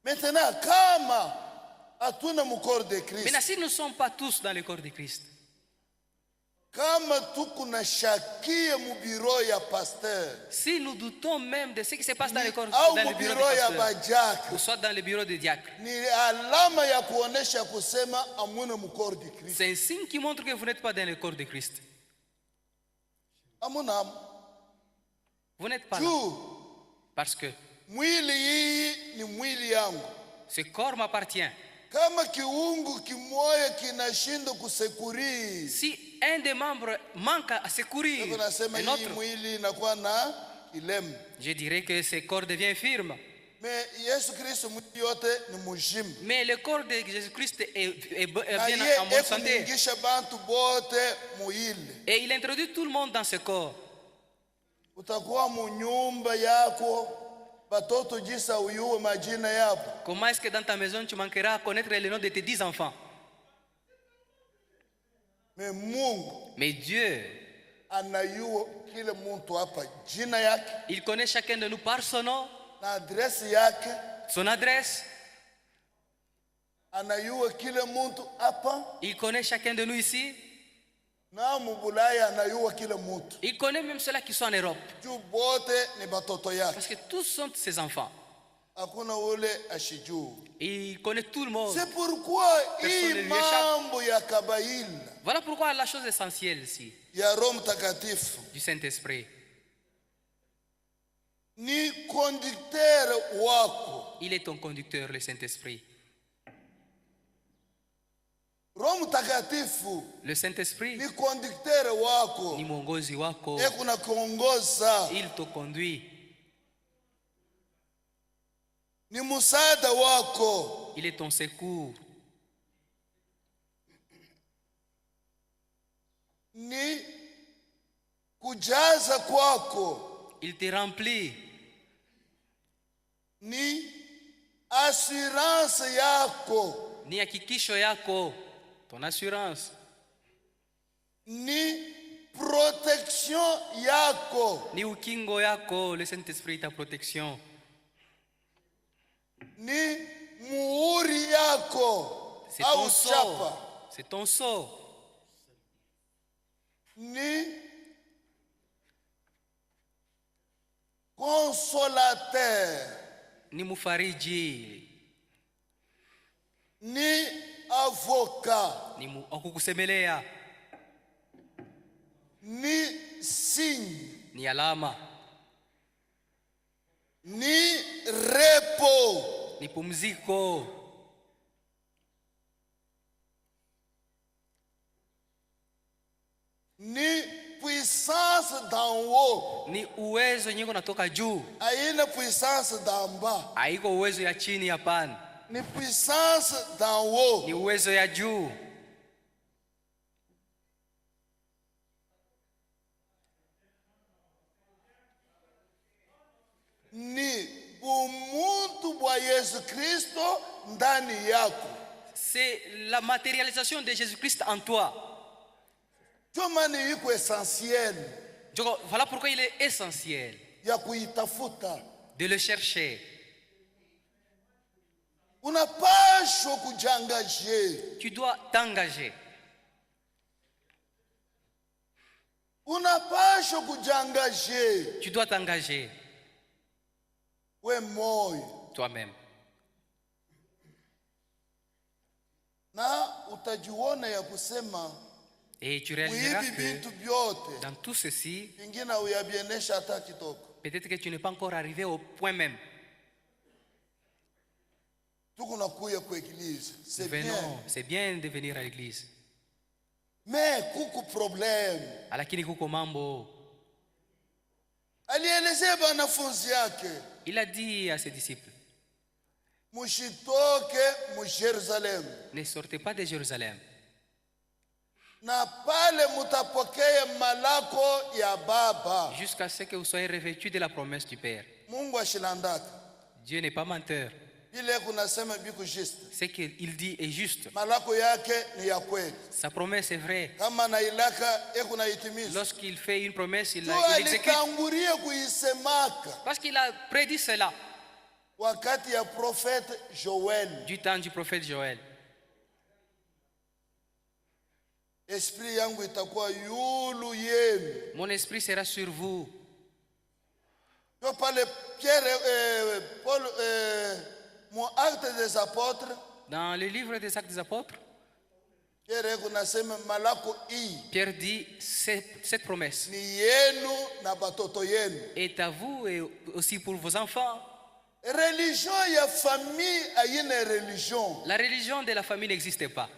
Maintenant, kama hatuna mkoro de Kristo, Maintenant, si nous ne sommes pas tous dans le corps de Christ, kama tukuna shakia mu biro ya pasteur, si nous doutons même de ce qui se passe dans le corps, au dans le mu bureau biro de ya pasteur, bajaka, ou soit dans le bureau de diacre, ni alama ya kuonesha kusema amuna mkoro de Kristo. c'est un signe qui montre que vous n'êtes pas dans le corps de Christ. Amuna Vous n'êtes pas là. Parce que mwili hii ni mwili yangu. ce corps m'appartient. Kama kiungu kimoya kinashinda kusekuri, Si un des membres manque à secourir tunasema un hii autre, mwili inakuwa na kilema. je dirais que ce corps devient firme. Mais Yesu Kristo mwili yote ni mujima. Mais le corps de Jésus-Christ est Na bien ye en bonne santé. ekuningisha bantu bote muile. Et il introduit tout le monde dans ce corps. Utakuwa mu nyumba yako, batoto jisa uyuwe majina yapo. Comment est-ce que dans ta maison tu manqueras à connaître le nom de tes 10 enfants? Mais Mungu Mais Dieu, anayuwa kile muntu hapa jina yake il connaît chacun de nous par son nom, na adresi yake, son adresse. anayuwa kile muntu hapa Il connaît chacun de nous ici. na mubulaya, anayuwa kile muntu. Il connaît même ceux-là qui sont en Europe. Juu bote ni batoto yake. Parce que tous sont ses enfants. Hakuna ule ashijuu. Et il connaît tout le monde. C'est pourquoi Personne ne hii lui échappe. mambo ya kabaila Voilà pourquoi la chose essentielle ici, ya Roho Mtakatifu du Saint-Esprit, ni conducteur wako. il est ton conducteur, le Saint-Esprit. Roho Mtakatifu Le Saint-Esprit ni conducteur wako, ni mwongozi wako. kuna kuongoza, Il te conduit. ni msaada wako, Il est ton secours. ni kujaza kwako, Il te remplit. ni assurance yako, Ni hakikisho yako, ton assurance. ni protection yako, Ni ukingo yako, le Saint-Esprit, ta protection. ni muhuri yako C'est ton au sceau. chapa, C'est ton sceau. ni consolateur, Ni mufariji. ni avocat, Ni akukusemelea. ni signe, Ni alama. ni repos, Ni pumziko. ni puissance d'en haut. Ni uwezo yenye unatoka juu. Haina puissance d'en bas, Haiko uwezo ya chini, hapana. ni puissance d'en haut. Ni uwezo ya juu. Ni umuntu bwa Yesu Kristo ndani yako. C'est la matérialisation de Jésus-Christ en toi. Chomani iko essentiel Donc, voilà pourquoi il est essentiel ya kuitafuta. de le chercher. Unapashwa kujangaje, Tu dois t'engager. unapashwa kujangaje Tu dois t'engager we moyo, toi-même. na utajiona ya kusema Et tu réaliseras muhivi que vitu vyote dans tout ceci, vingine uyabienesha hata kitoko. peut-être que tu n'es pas encore arrivé au point même. Tukunakuya kwa eglise, c'est bien, Venons, c'est bien de venir à l'église. mais kuku problème. Lakini kuko mambo. Alielezea banafunzi yake, Il a dit à ses disciples, mushitoke mu Jerusalem, ne sortez pas de Jérusalem na pale mutapokea malako ya Baba. jusqu'à ce que vous soyez revêtus de la promesse du Père. Mungu ashilandaka Dieu n'est pas menteur. ile kunasema biku juste, Ce qu'il dit est juste. malako yake ni ya kweli, Sa promesse est vraie. kama na ilaka ekunaitimiza. Lorsqu'il fait une promesse, il Tu l'exécute. alitangulia kuisemaka Parce qu'il a prédit cela. wakati ya prophète Joël. Du temps du prophète Joël. Esprit yangu itakuwa yulu yenu. Mon esprit sera sur vous. Yo pale Pierre, Paul, mon acte des apôtres. Dans le livre des Actes des Apôtres, Pierre kunasema malako hii Pierre dit cette promesse ni yenu na batoto yenu. est à vous et aussi pour vos enfants. Religion ya famille ayine religion. La religion de la famille n'existe pas.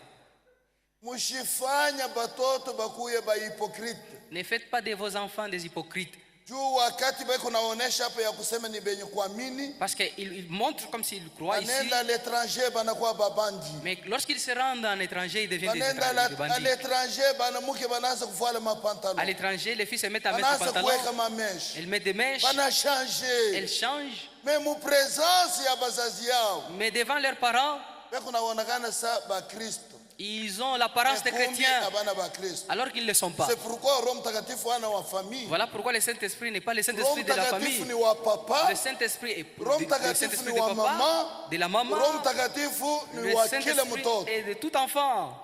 Mushifanya batoto bakuye ba hypocrite. Ne faites pas de vos enfants des hypocrites. Juu wakati beko naonesha hapa ya kusema ni benye kuamini. Parce qu'ils montrent comme s'ils croient ici. Banenda à l'étranger banakuwa babandi. Mais lorsqu'ils se rendent en étranger, ils deviennent des À bandits. l'étranger banamuke banaanza kuvala mapantalon. À l'étranger, les filles se mettent à mettre des Banaanza kuweka pantalons. mamesha. Elles mettent des mèches. Bana changer. Elles changent. Mais mu présence ya bazazi yao. Mais devant leurs parents, Beko naonekana sa ba Kristo. ils ont l'apparence de chrétiens Abana ba Kristo. alors qu'ils ne le sont pas. C'est pourquoi Roho Mtakatifu ana wa famille. Voilà pourquoi le Saint-Esprit n'est pas le Roho Saint-Esprit de la Mtakatifu famille. ni wa papa. Le Saint-Esprit est Roho le Mtakatifu Saint-Esprit ni de wa papa, mama. de la maman. Roho Mtakatifu ni Le wa kila Saint-Esprit mtoto. est de tout enfant.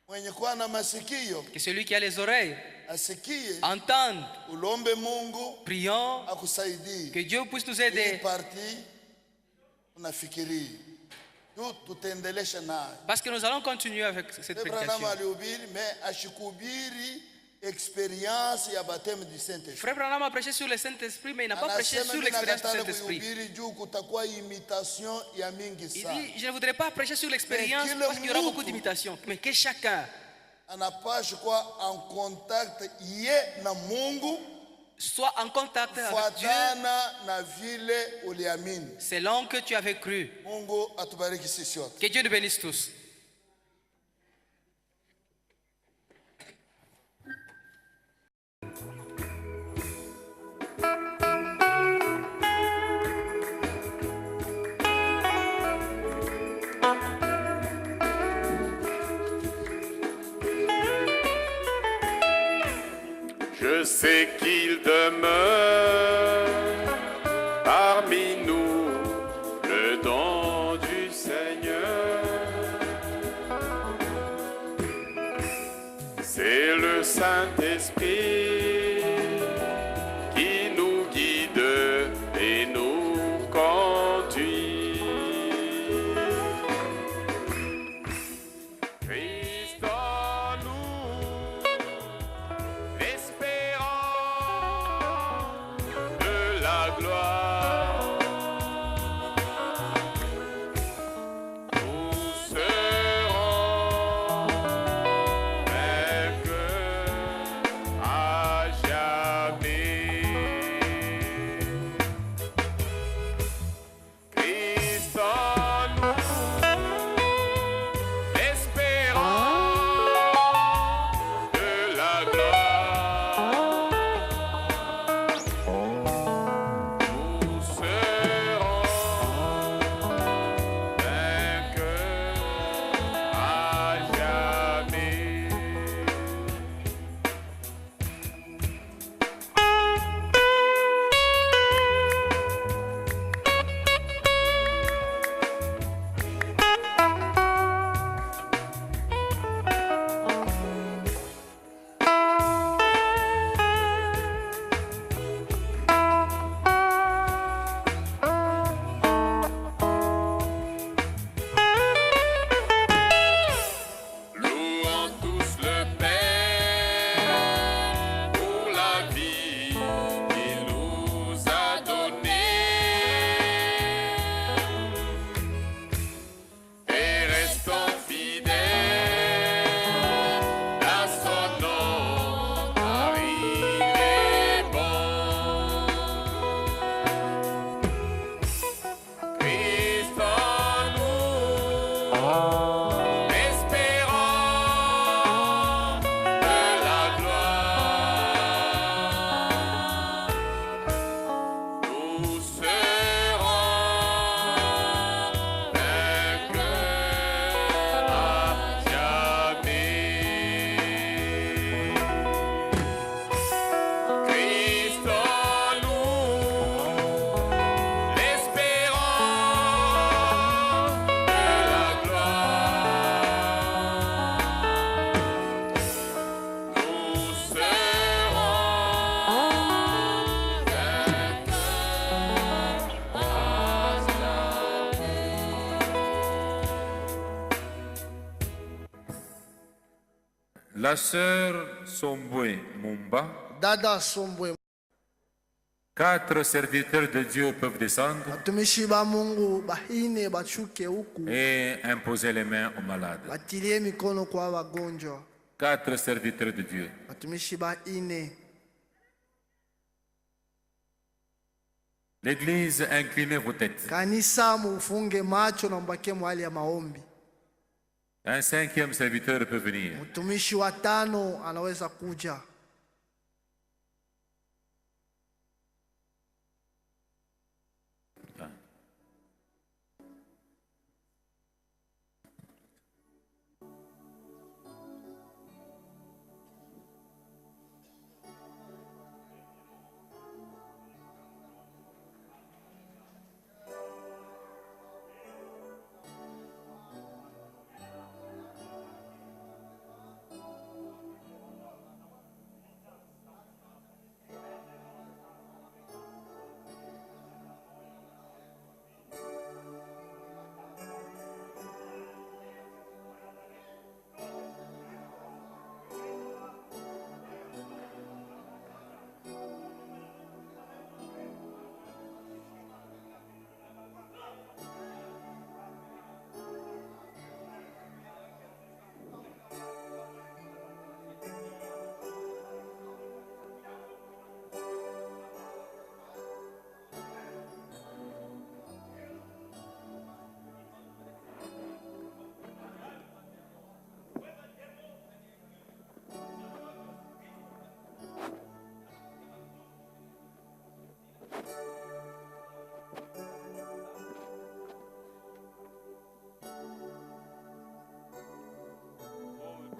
Mwenye kuwa na masikio Que celui qui a les oreilles asikie, entende. ulombe Mungu Prions akusaidie. que Dieu puisse nous Hii aider. parti unafikiria tu tutaendelesha nayo. Parce que nous allons continuer avec cette Abraham prédication. alihubiri mais ashikubiri experience ya baptême du Saint-Esprit. Frère Branham a prêché sur le Saint-Esprit, mais il n'a pas prêché Anasema sur mimi l'expérience du nakatala Saint-Esprit. kuhubiri juu kutakuwa imitation ya mingi Il sana. dit, je ne voudrais pas prêcher sur l'expérience Mais parce qu'il y aura kila beaucoup mtu d'imitations. Mais que chacun Anapaswa kuwa en contact ye na Mungu soit en contact avec Dieu fuatana na vile uliamini. selon que tu avais cru. Mungu atubariki sisi wote. Que Dieu nous bénisse tous. Je sais qu'il demeure parmi nous le don du Seigneur. C'est le Saint-Esprit qui nous guide et nous conduit. Christ en nous, l'espérance de la gloire. Nous serons vainqueurs à jamais. Christ en nous, l'espérance de la gloire. Nous serons vainqueurs à jamais. Louons tous le Père pour la vie qu'il nous a donnée et restons fidèles à son nom car il est bon. Christ en nous, l'espérance de la gloire. Nous serons vainqueurs à jamais. Christ en nous, l'espérance La sœur Sombwe Mumba. dada Sombwe. 4 serviteurs de Dieu peuvent descendre Watumishi ba Mungu bahine bashuke huku et imposer les mains aux malades. batilie mikono kwa wagonjwa. 4 serviteurs de Dieu. Watumishi bahine. L'église, inclinez vos têtes. Kanisa mufunge macho na mbake mwali ya maombi. Un 5e serviteur peut venir. Mtumishi wa tano anaweza kuja.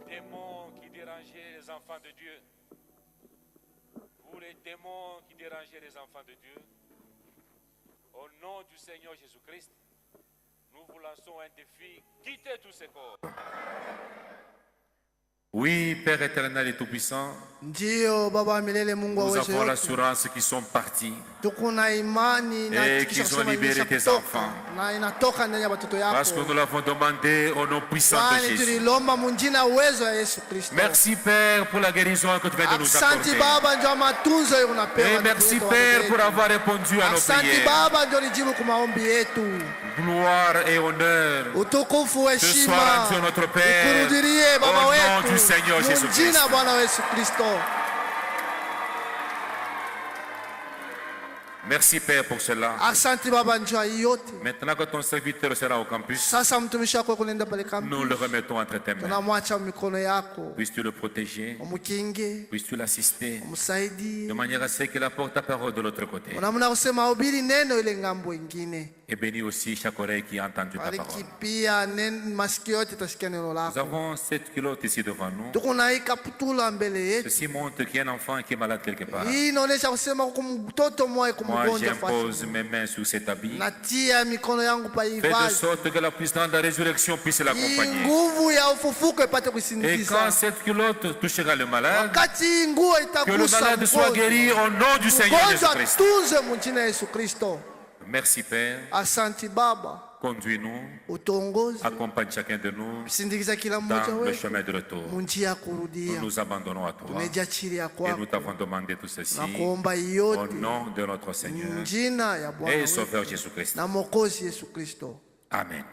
Démons qui dérangeaient les enfants de Dieu, vous les démons qui dérangeaient les enfants de Dieu, au nom du Seigneur Jésus-Christ, nous vous lançons un défi, quittez tous ces corps. Oui, Père éternel et tout-puissant, Ndio Baba milele Mungu wa nous uwezo avons yote. l'assurance qu'ils sont partis Tukuna imani na et hakikisha qu'ils ont kusema libéré imesha tes kutoka, enfants. na inatoka ndani ya watoto parce que yako. nous l'avons demandé au nom puissant de Kwani Jésus. tulilomba munjina uwezo ya Yesu Kristo. Merci Père pour la guérison que tu viens de nous Asante accorder. Baba ndio matunzo unapewa. Et ndugu merci yetu wa Père mbele. pour avoir répondu à nos Asante prières. Baba ndio lijibu kwa maombi yetu. Gloire et honneur Utukufu, soit heshima rendu notre Père ikurudirie Baba au nom wetu du Seigneur Jésus-Christ. mjina Bwana Yesu Kristo. Merci Père pour cela. Asante Baba njia yote. Maintenant que ton serviteur sera au campus, Sasa mtumishi wako kunaenda pale nous le kambi, remettons entre tes mains. tunamwacha mikono yako, Puisses-tu le protéger, umukinge, puisses-tu l'assister, umsaidie de manière à ce qu'il apporte ta parole de l'autre côté. unamna kusema hubiri neno ile ngambo ingine. Et bénis aussi chaque oreille qui a entendu ta Bariki parole. pia masikio yote tasikia neno Nous lako. avons 7 kilos ici devant nous. Tuko na hii kaputula mbele yetu. Ceci montre qu'il y a un enfant qui est malade quelque part. Hii inaonyesha kusema kwa mtoto mmoja Moi, kumgonjwa j'impose fasi. mes mains sur cet habit. Natia mikono yangu pa hii Fais de vazi. sorte que la puissance de la résurrection puisse Hii l'accompagner. nguvu ya ufufuko ipate Et quand kusindikiza. cette culotte touchera le malade, Wakati hii nguo que le itagusa malade soit mgonjwa, guéri au nom du Seigneur mgonjwa Jésus-Christ. tunze mjina Yesu Kristo. Merci Père. Asante Baba, Conduis-nous, utongozi, accompagne chacun de nous sindikiza kila mmoja dans le wetu chemin de retour. munjia ya Nous kurudia. nous abandonnons à toi Tumejiachilia et kwako nous t'avons demandé tout ceci na kuomba au yote nom de notre Seigneur mjina ya Bwana et wetu Sauveur Jésus-Christ. na Mwokozi Yesu Kristo. Amen.